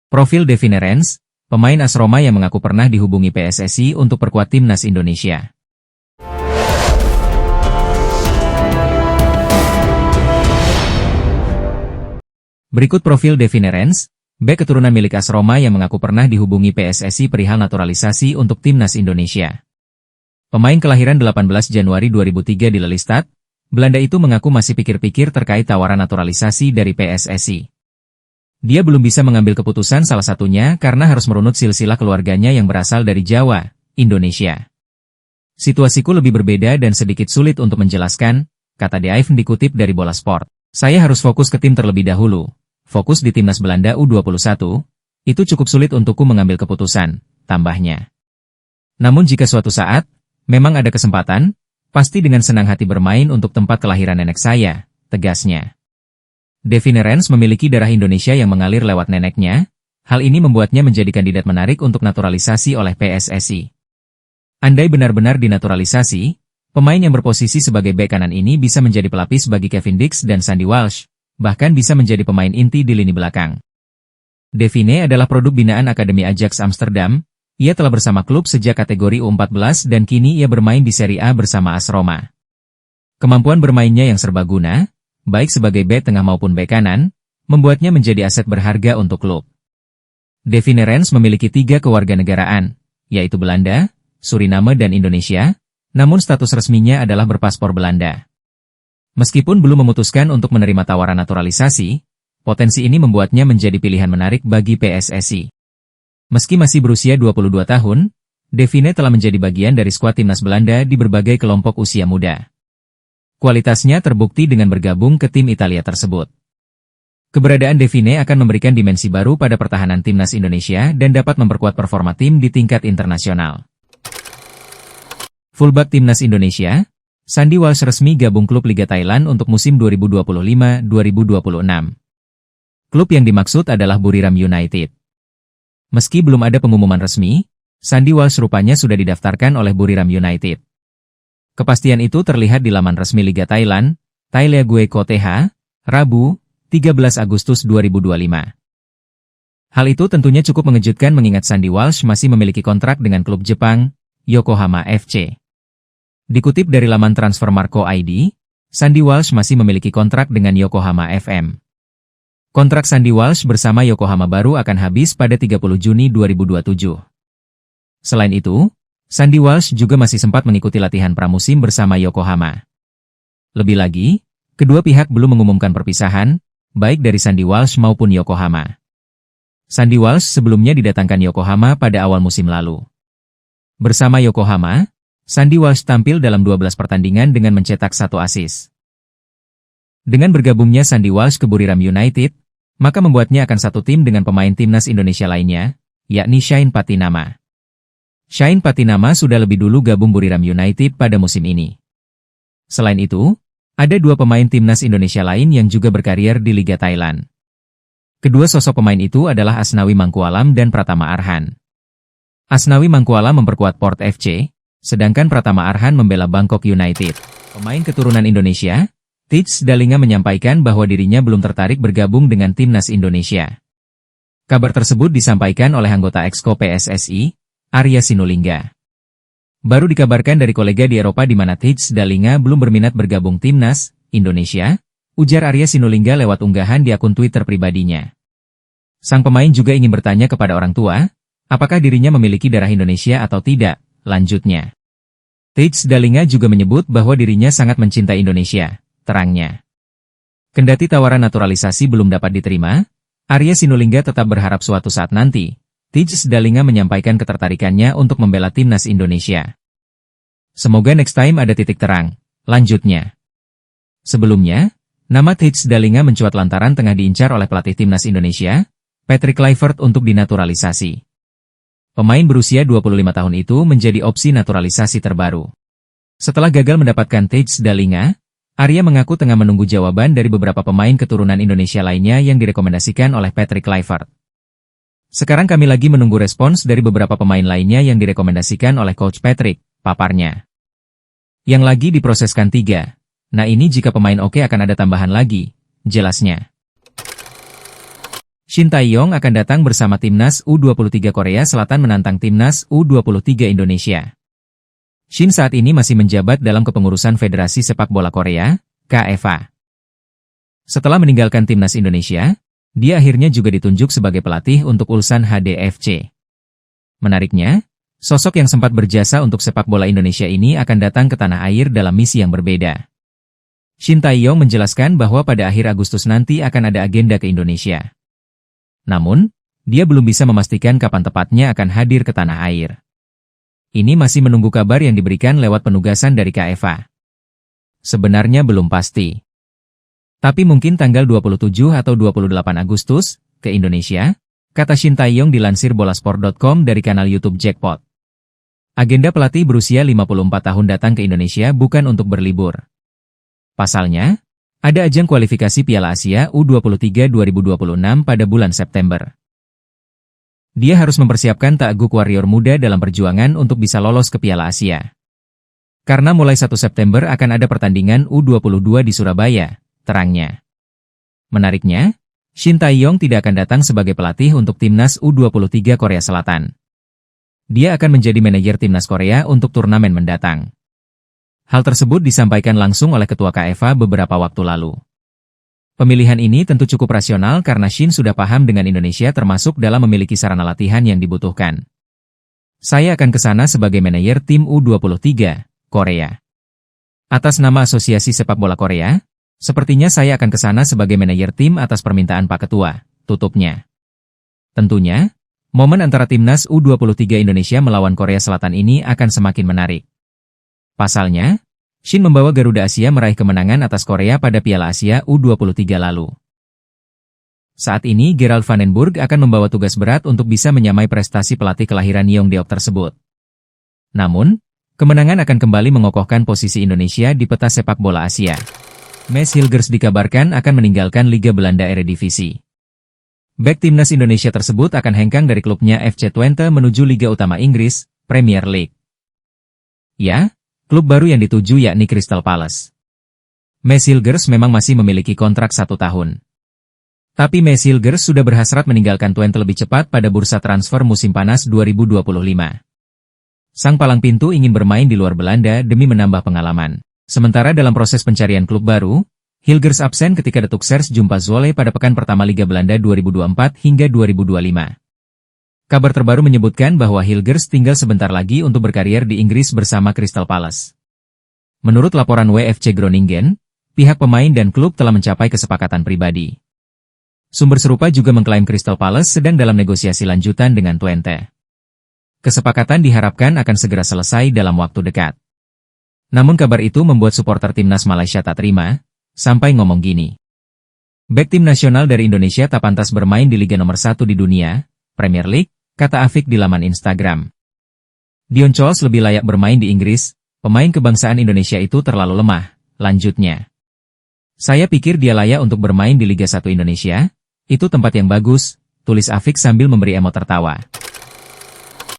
Profil Devine Rens, pemain AS Roma yang mengaku pernah dihubungi PSSI untuk perkuat timnas Indonesia. Berikut profil Devine Rens, bek keturunan milik AS Roma yang mengaku pernah dihubungi PSSI perihal naturalisasi untuk timnas Indonesia. Pemain kelahiran 18 Januari 2003 di Lelystad, Belanda itu mengaku masih pikir-pikir terkait tawaran naturalisasi dari PSSI. Dia belum bisa mengambil keputusan, salah satunya karena harus merunut silsilah keluarganya yang berasal dari Jawa, Indonesia. Situasiku lebih berbeda dan sedikit sulit untuk menjelaskan, kata De Ive dikutip dari Bola Sport. Saya harus fokus ke tim terlebih dahulu. Fokus di timnas Belanda U21, itu cukup sulit untukku mengambil keputusan, tambahnya. Namun jika suatu saat, memang ada kesempatan, pasti dengan senang hati bermain untuk tempat kelahiran nenek saya, tegasnya. Devine Rens memiliki darah Indonesia yang mengalir lewat neneknya, hal ini membuatnya menjadi kandidat menarik untuk naturalisasi oleh PSSI. Andai benar-benar dinaturalisasi, pemain yang berposisi sebagai bek kanan ini bisa menjadi pelapis bagi Kevin Dix dan Sandy Walsh, bahkan bisa menjadi pemain inti di lini belakang. Devine adalah produk binaan Akademi Ajax Amsterdam. Ia telah bersama klub sejak kategori U14 dan kini ia bermain di Serie A bersama AS Roma. Kemampuan bermainnya yang serbaguna, baik sebagai bek tengah maupun bek kanan, membuatnya menjadi aset berharga untuk klub. Devine Rens memiliki 3 kewarganegaraan, yaitu Belanda, Suriname dan Indonesia, namun status resminya adalah berpaspor Belanda. Meskipun belum memutuskan untuk menerima tawaran naturalisasi, potensi ini membuatnya menjadi pilihan menarik bagi PSSI. Meski masih berusia 22 tahun, Devine telah menjadi bagian dari skuad timnas Belanda di berbagai kelompok usia muda. Kualitasnya terbukti dengan bergabung ke tim Italia tersebut. Keberadaan Devine akan memberikan dimensi baru pada pertahanan timnas Indonesia dan dapat memperkuat performa tim di tingkat internasional. Fullback timnas Indonesia, Sandy Walsh resmi gabung klub Liga Thailand untuk musim 2025-2026. Klub yang dimaksud adalah Buriram United. Meski belum ada pengumuman resmi, Sandy Walsh rupanya sudah didaftarkan oleh Buriram United. Kepastian itu terlihat di laman resmi Liga Thailand, Thaileague KTH, Rabu, 13 Agustus 2025. Hal itu tentunya cukup mengejutkan mengingat Sandy Walsh masih memiliki kontrak dengan klub Jepang, Yokohama FC. Dikutip dari laman Transfermarkt ID, Sandy Walsh masih memiliki kontrak dengan Yokohama FM. Kontrak Sandy Walsh bersama Yokohama baru akan habis pada 30 Juni 2027. Selain itu, Sandy Walsh juga masih sempat mengikuti latihan pramusim bersama Yokohama. Lebih lagi, kedua pihak belum mengumumkan perpisahan, baik dari Sandy Walsh maupun Yokohama. Sandy Walsh sebelumnya didatangkan Yokohama pada awal musim lalu. Bersama Yokohama, Sandy Walsh tampil dalam 12 pertandingan dengan mencetak 1 assist. Dengan bergabungnya Sandy Walsh ke Buriram United, maka membuatnya akan satu tim dengan pemain timnas Indonesia lainnya, yakni Shane Patinama. Shane Patinama sudah lebih dulu gabung Buriram United pada musim ini. Selain itu, ada 2 pemain timnas Indonesia lain yang juga berkarier di Liga Thailand. Kedua sosok pemain itu adalah Asnawi Mangkualam dan Pratama Arhan. Asnawi Mangkualam memperkuat Port FC, sedangkan Pratama Arhan membela Bangkok United. Pemain keturunan Indonesia, Tits Dalinga menyampaikan bahwa dirinya belum tertarik bergabung dengan timnas Indonesia. Kabar tersebut disampaikan oleh anggota Exco PSSI, Arya Sinulinga. Baru dikabarkan dari kolega di Eropa di mana Tits Dalinga belum berminat bergabung timnas Indonesia, ujar Arya Sinulinga lewat unggahan di akun Twitter pribadinya. Sang pemain juga ingin bertanya kepada orang tua, apakah dirinya memiliki darah Indonesia atau tidak, lanjutnya. Tits Dalinga juga menyebut bahwa dirinya sangat mencintai Indonesia. Terangnya. Kendati tawaran naturalisasi belum dapat diterima, Arya Sinulinga tetap berharap suatu saat nanti, Tits Dalinga menyampaikan ketertarikannya untuk membela timnas Indonesia. Semoga next time ada titik terang, lanjutnya. Sebelumnya, nama Tits Dalinga mencuat lantaran tengah diincar oleh pelatih timnas Indonesia, Patrick Kluivert untuk dinaturalisasi. Pemain berusia 25 tahun itu menjadi opsi naturalisasi terbaru. Setelah gagal mendapatkan Tits Dalinga, Arya mengaku tengah menunggu jawaban dari beberapa pemain keturunan Indonesia lainnya yang direkomendasikan oleh Patrick Kluivert. Sekarang kami lagi menunggu respons dari beberapa pemain lainnya yang direkomendasikan oleh Coach Patrick, paparnya. Yang lagi diproseskan 3. Nah ini jika pemain oke akan ada tambahan lagi, jelasnya. Shin Tae-yong akan datang bersama timnas U23 Korea Selatan menantang timnas U23 Indonesia. Shin saat ini masih menjabat dalam kepengurusan Federasi Sepak Bola Korea, KFA. Setelah meninggalkan timnas Indonesia, dia akhirnya juga ditunjuk sebagai pelatih untuk Ulsan HDFC. Menariknya, sosok yang sempat berjasa untuk sepak bola Indonesia ini akan datang ke tanah air dalam misi yang berbeda. Shin Tae-yong menjelaskan bahwa pada akhir Agustus nanti akan ada agenda ke Indonesia. Namun, dia belum bisa memastikan kapan tepatnya akan hadir ke tanah air. Ini masih menunggu kabar yang diberikan lewat penugasan dari KFA. Sebenarnya belum pasti. Tapi mungkin tanggal 27 atau 28 Agustus, ke Indonesia, kata Shin Tae-yong dilansir bolasport.com dari kanal YouTube Jackpot. Agenda pelatih berusia 54 tahun datang ke Indonesia bukan untuk berlibur. Pasalnya, ada ajang kualifikasi Piala Asia U23 2026 pada bulan September. Dia harus mempersiapkan Taeguk Warrior muda dalam perjuangan untuk bisa lolos ke Piala Asia. Karena mulai 1 September akan ada pertandingan U22 di Surabaya, terangnya. Menariknya, Shin Tae-yong tidak akan datang sebagai pelatih untuk timnas U23 Korea Selatan. Dia akan menjadi manajer timnas Korea untuk turnamen mendatang. Hal tersebut disampaikan langsung oleh Ketua KFA beberapa waktu lalu. Pemilihan ini tentu cukup rasional karena Shin sudah paham dengan Indonesia termasuk dalam memiliki sarana latihan yang dibutuhkan. Saya akan ke sana sebagai manajer tim U23, Korea. Atas nama Asosiasi Sepak Bola Korea, sepertinya saya akan ke sana sebagai manajer tim atas permintaan Pak Ketua, tutupnya. Tentunya, momen antara timnas U23 Indonesia melawan Korea Selatan ini akan semakin menarik. Pasalnya, Shin membawa Garuda Asia meraih kemenangan atas Korea pada Piala Asia U23 lalu. Saat ini Gerald Vandenburg akan membawa tugas berat untuk bisa menyamai prestasi pelatih kelahiran Yeongdeok tersebut. Namun, kemenangan akan kembali mengokohkan posisi Indonesia di peta sepak bola Asia. Mads Hilgers dikabarkan akan meninggalkan Liga Belanda Eredivisie. Bek timnas Indonesia tersebut akan hengkang dari klubnya FC Twente menuju Liga Utama Inggris, Premier League. Ya, klub baru yang dituju yakni Crystal Palace. Mads Hilgers memang masih memiliki kontrak 1 tahun. Tapi Mads Hilgers sudah berhasrat meninggalkan Twente lebih cepat pada bursa transfer musim panas 2025. Sang palang pintu ingin bermain di luar Belanda demi menambah pengalaman. Sementara dalam proses pencarian klub baru, Hilgers absen ketika Detuk Sers jumpa Zwolle pada pekan pertama Liga Belanda 2024 hingga 2025. Kabar terbaru menyebutkan bahwa Hilgers tinggal sebentar lagi untuk berkarier di Inggris bersama Crystal Palace. Menurut laporan WFC Groningen, pihak pemain dan klub telah mencapai kesepakatan pribadi. Sumber serupa juga mengklaim Crystal Palace sedang dalam negosiasi lanjutan dengan Twente. Kesepakatan diharapkan akan segera selesai dalam waktu dekat. Namun kabar itu membuat supporter timnas Malaysia tak terima, sampai ngomong gini. Bek tim nasional dari Indonesia tak pantas bermain di Liga nomor 1 di dunia, Premier League, kata Afik di laman Instagram. Dion Scholes lebih layak bermain di Inggris, pemain kebangsaan Indonesia itu terlalu lemah, lanjutnya. Saya pikir dia layak untuk bermain di Liga 1 Indonesia, itu tempat yang bagus, tulis Afik sambil memberi emot tertawa.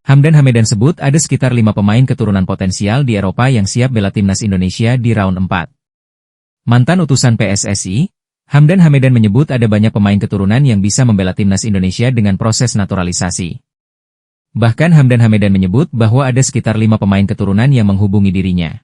Hamdan Hamedan sebut ada sekitar 5 pemain keturunan potensial di Eropa yang siap bela timnas Indonesia di round 4. Mantan utusan PSSI, Hamdan Hamedan menyebut ada banyak pemain keturunan yang bisa membela timnas Indonesia dengan proses naturalisasi. Bahkan Hamdan Hamedan menyebut bahwa ada sekitar 5 pemain keturunan yang menghubungi dirinya.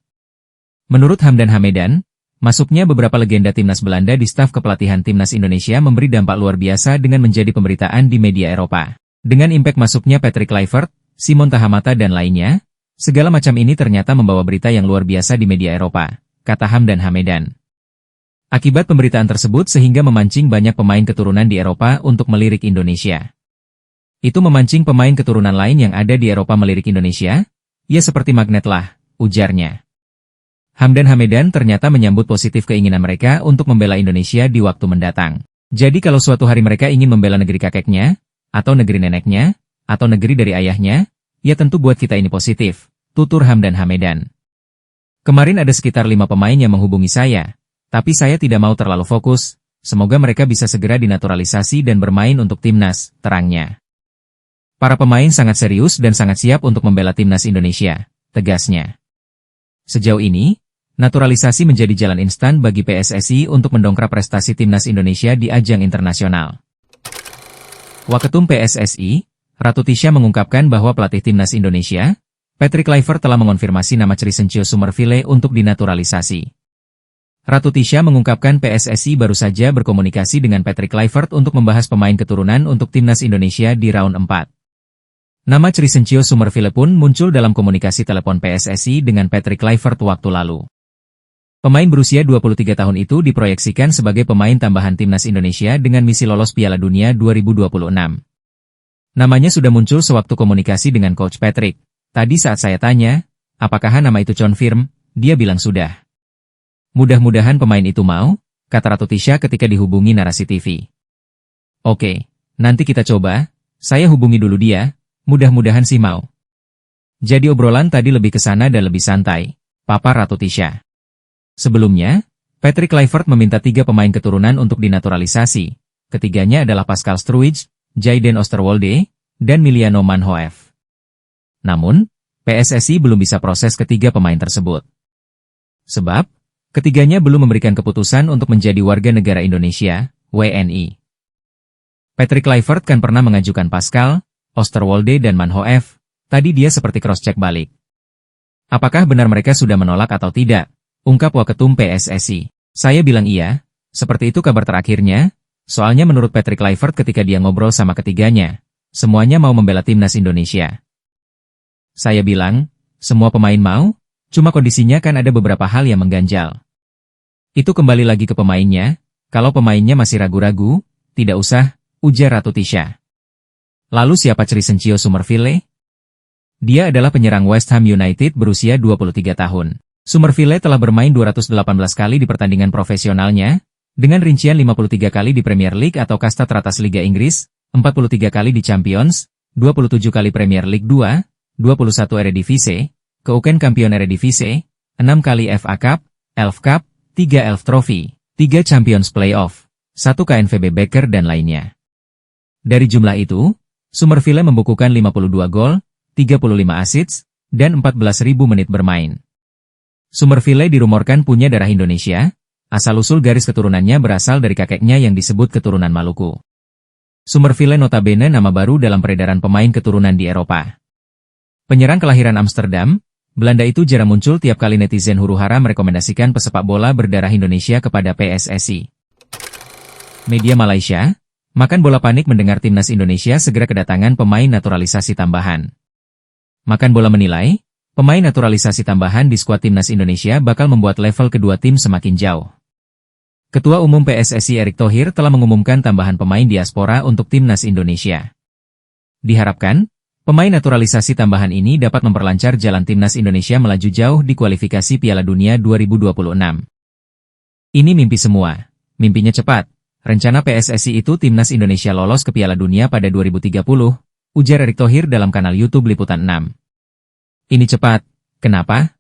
Menurut Hamdan Hamedan, masuknya beberapa legenda timnas Belanda di staf kepelatihan timnas Indonesia memberi dampak luar biasa dengan menjadi pemberitaan di media Eropa. Dengan impact masuknya Patrick Kluivert, Simon Tahamata dan lainnya, segala macam ini ternyata membawa berita yang luar biasa di media Eropa, kata Hamdan Hamedan. Akibat pemberitaan tersebut sehingga memancing banyak pemain keturunan di Eropa untuk melirik Indonesia. Itu memancing pemain keturunan lain yang ada di Eropa melirik Indonesia? Ya seperti magnet lah, ujarnya. Hamdan Hamedan ternyata menyambut positif keinginan mereka untuk membela Indonesia di waktu mendatang. Jadi kalau suatu hari mereka ingin membela negeri kakeknya, atau negeri neneknya, atau negeri dari ayahnya, ya tentu buat kita ini positif, tutur Hamdan Hamedan. Kemarin ada sekitar 5 pemain yang menghubungi saya, tapi saya tidak mau terlalu fokus, semoga mereka bisa segera dinaturalisasi dan bermain untuk timnas, terangnya. Para pemain sangat serius dan sangat siap untuk membela timnas Indonesia, tegasnya. Sejauh ini, naturalisasi menjadi jalan instan bagi PSSI untuk mendongkrak prestasi timnas Indonesia di ajang internasional. Waketum PSSI, Ratu Tisha mengungkapkan bahwa pelatih timnas Indonesia, Patrick Kluivert telah mengonfirmasi nama Crescencio Summerville untuk dinaturalisasi. Ratu Tisha mengungkapkan PSSI baru saja berkomunikasi dengan Patrick Kluivert untuk membahas pemain keturunan untuk timnas Indonesia di round 4. Nama Crescencio Summerville pun muncul dalam komunikasi telepon PSSI dengan Patrick Kluivert waktu lalu. Pemain berusia 23 tahun itu diproyeksikan sebagai pemain tambahan timnas Indonesia dengan misi lolos Piala Dunia 2026. Namanya sudah muncul sewaktu komunikasi dengan Coach Patrick. Tadi saat saya tanya, apakah nama itu confirm, dia bilang sudah. Mudah-mudahan pemain itu mau, kata Ratu Tisha ketika dihubungi Narasi TV. Oke, nanti kita coba, saya hubungi dulu dia, mudah-mudahan sih mau. Jadi obrolan tadi lebih ke sana dan lebih santai, Papa Ratu Tisha. Sebelumnya, Patrick Kluivert meminta 3 pemain keturunan untuk dinaturalisasi. Ketiganya adalah Pascal Struijk, Jayden Oosterwolde, dan Miliano Manhoef. Namun, PSSI belum bisa proses ketiga pemain tersebut. Sebab, ketiganya belum memberikan keputusan untuk menjadi warga negara Indonesia, WNI. Patrick Kluivert kan pernah mengajukan Pascal, Oosterwolde dan Manhoef, tadi dia seperti cross-check balik. Apakah benar mereka sudah menolak atau tidak? Ungkap Waketum PSSI. Saya bilang iya, seperti itu kabar terakhirnya, soalnya menurut Patrick Kluivert ketika dia ngobrol sama ketiganya, semuanya mau membela timnas Indonesia. Saya bilang, semua pemain mau, cuma kondisinya kan ada beberapa hal yang mengganjal. Itu kembali lagi ke pemainnya, kalau pemainnya masih ragu-ragu, tidak usah, ujar Ratu Tisha. Lalu siapa Crescencio Summerville? Dia adalah penyerang West Ham United berusia 23 tahun. Summerville telah bermain 218 kali di pertandingan profesionalnya, dengan rincian 53 kali di Premier League atau kasta teratas Liga Inggris, 43 kali di Champions, 27 kali Premier League 2, 21 Eredivisie, Keuken Kampion Eredivisie, 6 kali FA Cup, Elf Cup, 3 Elf Trophy, 3 Champions Playoff, 1 KNVB Beker dan lainnya. Dari jumlah itu, Summerville membukukan 52 gol, 35 assists, dan 14.000 menit bermain. Summerville dirumorkan punya darah Indonesia, asal-usul garis keturunannya berasal dari kakeknya yang disebut keturunan Maluku. Summerville notabene nama baru dalam peredaran pemain keturunan di Eropa. Penyerang kelahiran Amsterdam, Belanda itu jarang muncul tiap kali netizen huru-hara merekomendasikan pesepak bola berdarah Indonesia kepada PSSI. Media Malaysia, makan bola panik mendengar timnas Indonesia segera kedatangan pemain naturalisasi tambahan. Makan bola menilai, pemain naturalisasi tambahan di skuad timnas Indonesia bakal membuat level kedua tim semakin jauh. Ketua Umum PSSI Erick Thohir telah mengumumkan tambahan pemain diaspora untuk timnas Indonesia. Diharapkan, pemain naturalisasi tambahan ini dapat memperlancar jalan timnas Indonesia melaju jauh di kualifikasi Piala Dunia 2026. Ini mimpi semua, mimpinya cepat. Rencana PSSI itu timnas Indonesia lolos ke Piala Dunia pada 2030, ujar Erick Thohir dalam kanal YouTube Liputan 6. Ini cepat, kenapa?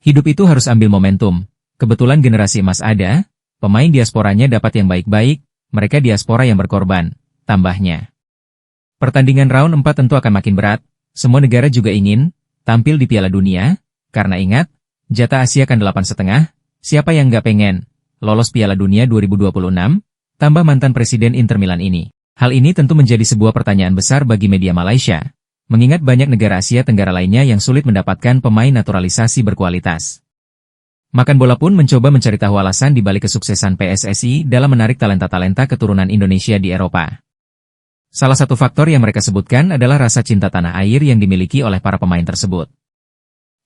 Hidup itu harus ambil momentum, kebetulan generasi emas ada, pemain diasporanya dapat yang baik-baik, mereka diaspora yang berkorban, tambahnya. Pertandingan round 4 tentu akan makin berat, semua negara juga ingin tampil di Piala Dunia, karena ingat, jatah Asia kan 8,5, siapa yang nggak pengen lolos Piala Dunia 2026, tambah mantan Presiden Inter Milan ini. Hal ini tentu menjadi sebuah pertanyaan besar bagi media Malaysia, mengingat banyak negara Asia Tenggara lainnya yang sulit mendapatkan pemain naturalisasi berkualitas. Makan Bola pun mencoba mencari tahu alasan di balik kesuksesan PSSI dalam menarik talenta-talenta keturunan Indonesia di Eropa. Salah satu faktor yang mereka sebutkan adalah rasa cinta tanah air yang dimiliki oleh para pemain tersebut.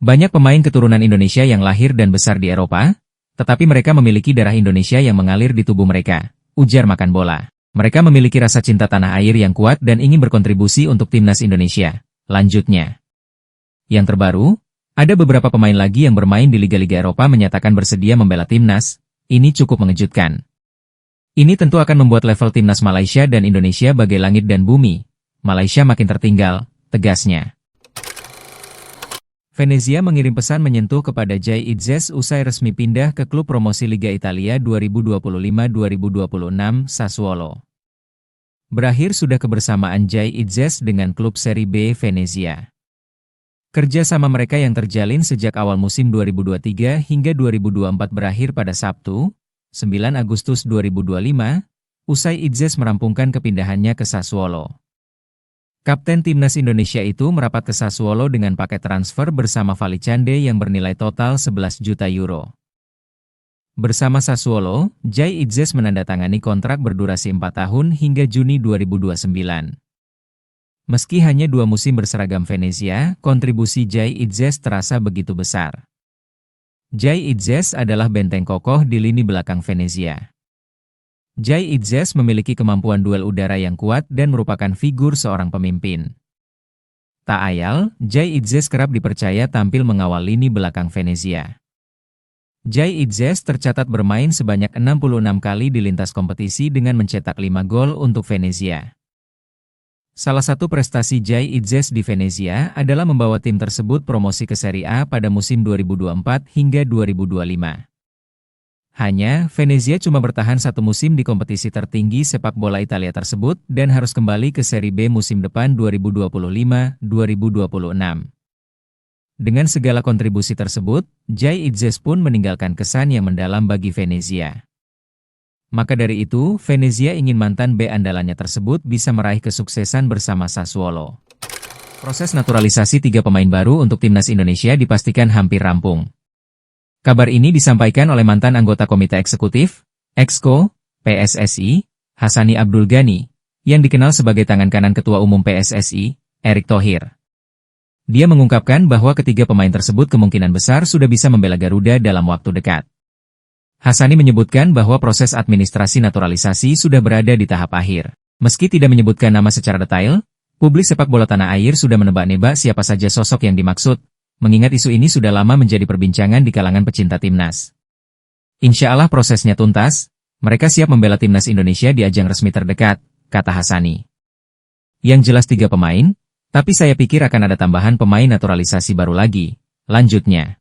Banyak pemain keturunan Indonesia yang lahir dan besar di Eropa, tetapi mereka memiliki darah Indonesia yang mengalir di tubuh mereka, ujar Makan Bola. Mereka memiliki rasa cinta tanah air yang kuat dan ingin berkontribusi untuk timnas Indonesia, lanjutnya. Yang terbaru, ada beberapa pemain lagi yang bermain di liga-liga Eropa menyatakan bersedia membela timnas, ini cukup mengejutkan. Ini tentu akan membuat level timnas Malaysia dan Indonesia bagai langit dan bumi. Malaysia makin tertinggal, tegasnya. Venezia mengirim pesan menyentuh kepada Jay Itzes usai resmi pindah ke klub promosi Liga Italia 2025-2026 Sassuolo. Berakhir sudah kebersamaan Jay Itzes dengan klub Serie B Venezia. Kerja sama mereka yang terjalin sejak awal musim 2023 hingga 2024 berakhir pada Sabtu, 9 Agustus 2025, usai Idzes merampungkan kepindahannya ke Sassuolo. Kapten timnas Indonesia itu merapat ke Sassuolo dengan paket transfer bersama Valicande yang bernilai total 11 juta euro. Bersama Sassuolo, Jai Idzes menandatangani kontrak berdurasi 4 tahun hingga Juni 2029. Meski hanya 2 musim berseragam Venezia, kontribusi Jai Idzes terasa begitu besar. Jai Idzes adalah benteng kokoh di lini belakang Venezia. Jai Idzes memiliki kemampuan duel udara yang kuat dan merupakan figur seorang pemimpin. Tak ayal, Jai Idzes kerap dipercaya tampil mengawal lini belakang Venezia. Jai Idzes tercatat bermain sebanyak 66 kali di lintas kompetisi dengan mencetak 5 gol untuk Venezia. Salah satu prestasi Jai Idzes di Venezia adalah membawa tim tersebut promosi ke Serie A pada musim 2024 hingga 2025. Hanya, Venezia cuma bertahan 1 musim di kompetisi tertinggi sepak bola Italia tersebut dan harus kembali ke Serie B musim depan 2025-2026. Dengan segala kontribusi tersebut, Jai Idzes pun meninggalkan kesan yang mendalam bagi Venezia. Maka dari itu, Venezia ingin mantan B andalannya tersebut bisa meraih kesuksesan bersama Sassuolo. Proses naturalisasi 3 pemain baru untuk timnas Indonesia dipastikan hampir rampung. Kabar ini disampaikan oleh mantan anggota Komite Eksekutif, Exco, PSSI, Hassani Abdul Ghani, yang dikenal sebagai tangan kanan Ketua Umum PSSI, Erick Thohir. Dia mengungkapkan bahwa ketiga pemain tersebut kemungkinan besar sudah bisa membela Garuda dalam waktu dekat. Hassani menyebutkan bahwa proses administrasi naturalisasi sudah berada di tahap akhir. Meski tidak menyebutkan nama secara detail, publik sepak bola tanah air sudah menebak-nebak siapa saja sosok yang dimaksud, mengingat isu ini sudah lama menjadi perbincangan di kalangan pecinta timnas. Insya Allah prosesnya tuntas, mereka siap membela timnas Indonesia di ajang resmi terdekat, kata Hassani. Yang jelas 3 pemain, tapi saya pikir akan ada tambahan pemain naturalisasi baru lagi, lanjutnya.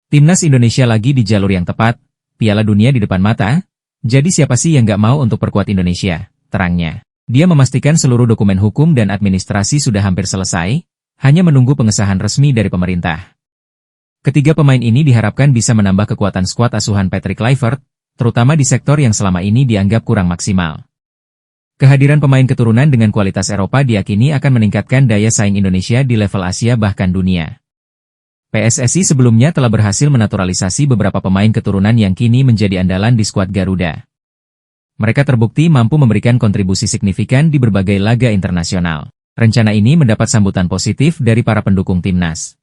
Timnas Indonesia lagi di jalur yang tepat, Piala Dunia di depan mata, jadi siapa sih yang nggak mau untuk perkuat Indonesia, terangnya. Dia memastikan seluruh dokumen hukum dan administrasi sudah hampir selesai, hanya menunggu pengesahan resmi dari pemerintah. Ketiga pemain ini diharapkan bisa menambah kekuatan skuad asuhan Patrick Kluivert, terutama di sektor yang selama ini dianggap kurang maksimal. Kehadiran pemain keturunan dengan kualitas Eropa diyakini akan meningkatkan daya saing Indonesia di level Asia bahkan dunia. PSSI sebelumnya telah berhasil menaturalisasi beberapa pemain keturunan yang kini menjadi andalan di skuad Garuda. Mereka terbukti mampu memberikan kontribusi signifikan di berbagai laga internasional. Rencana ini mendapat sambutan positif dari para pendukung timnas.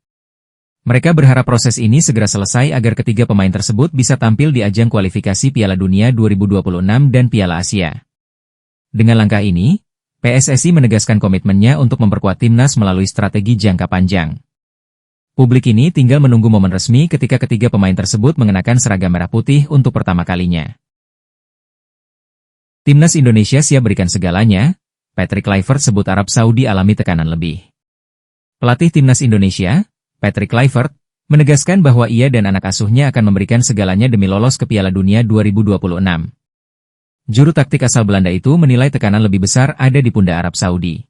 Mereka berharap proses ini segera selesai agar ketiga pemain tersebut bisa tampil di ajang kualifikasi Piala Dunia 2026 dan Piala Asia. Dengan langkah ini, PSSI menegaskan komitmennya untuk memperkuat timnas melalui strategi jangka panjang. Publik ini tinggal menunggu momen resmi ketika ketiga pemain tersebut mengenakan seragam merah putih untuk pertama kalinya. Timnas Indonesia siap berikan segalanya, Patrick Kluivert sebut Arab Saudi alami tekanan lebih. Pelatih timnas Indonesia, Patrick Kluivert, menegaskan bahwa ia dan anak asuhnya akan memberikan segalanya demi lolos ke Piala Dunia 2026. Juru taktik asal Belanda itu menilai tekanan lebih besar ada di pundak Arab Saudi.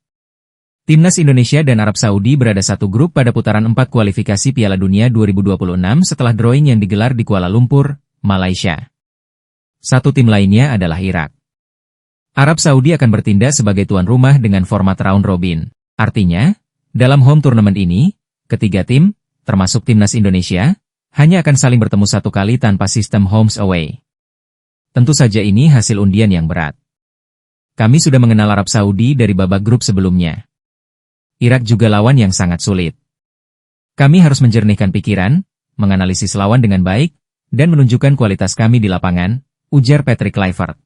Timnas Indonesia dan Arab Saudi berada satu grup pada putaran 4 kualifikasi Piala Dunia 2026 setelah drawing yang digelar di Kuala Lumpur, Malaysia. Satu tim lainnya adalah Irak. Arab Saudi akan bertindak sebagai tuan rumah dengan format round robin. Artinya, dalam home tournament ini, ketiga tim, termasuk timnas Indonesia, hanya akan saling bertemu 1 kali tanpa sistem homes away. Tentu saja ini hasil undian yang berat. Kami sudah mengenal Arab Saudi dari babak grup sebelumnya. Irak juga lawan yang sangat sulit. Kami harus menjernihkan pikiran, menganalisis lawan dengan baik, dan menunjukkan kualitas kami di lapangan, ujar Patrick Kluivert.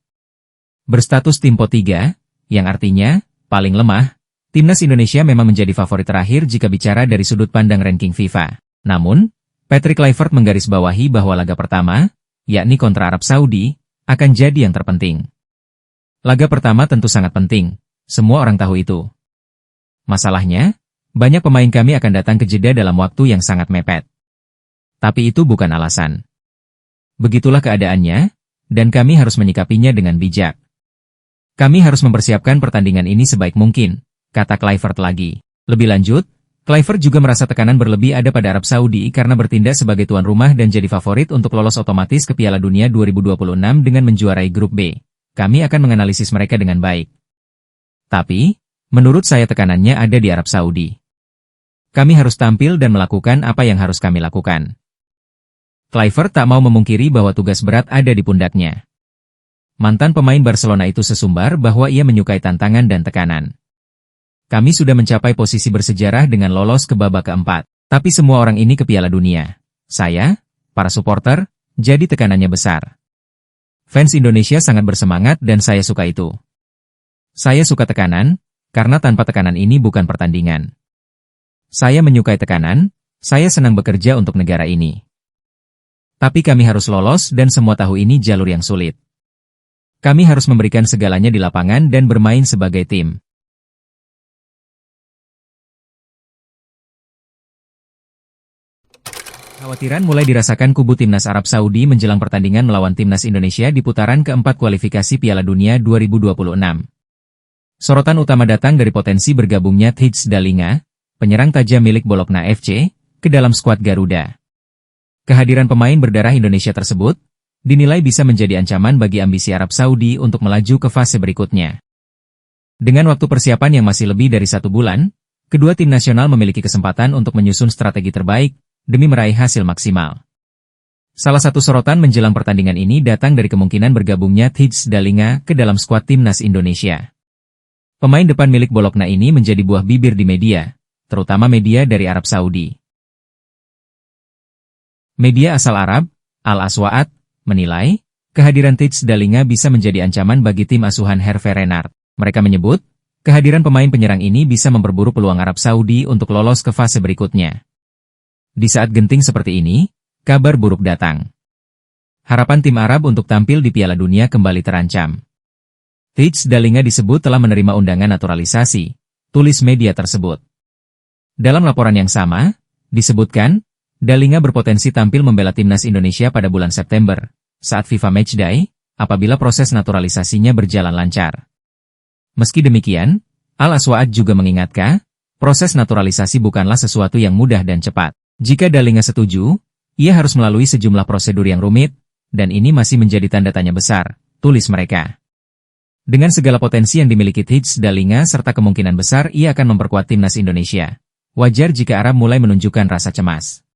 Berstatus tim pot 3, yang artinya, paling lemah, timnas Indonesia memang menjadi favorit terakhir jika bicara dari sudut pandang ranking FIFA. Namun, Patrick Kluivert menggarisbawahi bahwa laga pertama, yakni kontra Arab Saudi, akan jadi yang terpenting. Laga pertama tentu sangat penting, semua orang tahu itu. Masalahnya, banyak pemain kami akan datang ke Jeddah dalam waktu yang sangat mepet. Tapi itu bukan alasan. Begitulah keadaannya, dan kami harus menyikapinya dengan bijak. Kami harus mempersiapkan pertandingan ini sebaik mungkin, kata Kluivert lagi. Lebih lanjut, Kluivert juga merasa tekanan berlebih ada pada Arab Saudi karena bertindak sebagai tuan rumah dan jadi favorit untuk lolos otomatis ke Piala Dunia 2026 dengan menjuarai grup B. kami akan menganalisis mereka dengan baik. Tapi, menurut saya tekanannya ada di Arab Saudi. Kami harus tampil dan melakukan apa yang harus kami lakukan. Kluivert tak mau memungkiri bahwa tugas berat ada di pundaknya. Mantan pemain Barcelona itu sesumbar bahwa ia menyukai tantangan dan tekanan. Kami sudah mencapai posisi bersejarah dengan lolos ke babak keempat. Tapi semua orang ini ke Piala Dunia. Saya, para supporter, jadi tekanannya besar. Fans Indonesia sangat bersemangat dan saya suka itu. Saya suka tekanan, karena tanpa tekanan ini bukan pertandingan. Saya menyukai tekanan, saya senang bekerja untuk negara ini. Tapi kami harus lolos dan semua tahu ini jalur yang sulit. Kami harus memberikan segalanya di lapangan dan bermain sebagai tim. Khawatiran mulai dirasakan kubu timnas Arab Saudi menjelang pertandingan melawan timnas Indonesia di putaran keempat kualifikasi Piala Dunia 2026. Sorotan utama datang dari potensi bergabungnya Tijs Dalinga, penyerang tajam milik Bologna FC, ke dalam skuad Garuda. Kehadiran pemain berdarah Indonesia tersebut dinilai bisa menjadi ancaman bagi ambisi Arab Saudi untuk melaju ke fase berikutnya. Dengan waktu persiapan yang masih lebih dari 1 bulan, kedua tim nasional memiliki kesempatan untuk menyusun strategi terbaik demi meraih hasil maksimal. Salah satu sorotan menjelang pertandingan ini datang dari kemungkinan bergabungnya Tijs Dalinga ke dalam skuad timnas Indonesia. Pemain depan milik Bologna ini menjadi buah bibir di media, terutama media dari Arab Saudi. Media asal Arab, Al-Aswaat, menilai, kehadiran Tijs Dalinga bisa menjadi ancaman bagi tim asuhan Hervé Renard. Mereka menyebut, kehadiran pemain penyerang ini bisa memperburuk peluang Arab Saudi untuk lolos ke fase berikutnya. Di saat genting seperti ini, kabar buruk datang. Harapan tim Arab untuk tampil di Piala Dunia kembali terancam. Tijs Dalinga disebut telah menerima undangan naturalisasi, tulis media tersebut. Dalam laporan yang sama, disebutkan, Dalinga berpotensi tampil membela timnas Indonesia pada bulan September, saat FIFA Matchday, apabila proses naturalisasinya berjalan lancar. Meski demikian, Al-Aswaat juga mengingatkan, proses naturalisasi bukanlah sesuatu yang mudah dan cepat. Jika Dalinga setuju, ia harus melalui sejumlah prosedur yang rumit, dan ini masih menjadi tanda tanya besar, tulis mereka. Dengan segala potensi yang dimiliki Tijs Dalinga serta kemungkinan besar ia akan memperkuat timnas Indonesia. Wajar jika Arab mulai menunjukkan rasa cemas.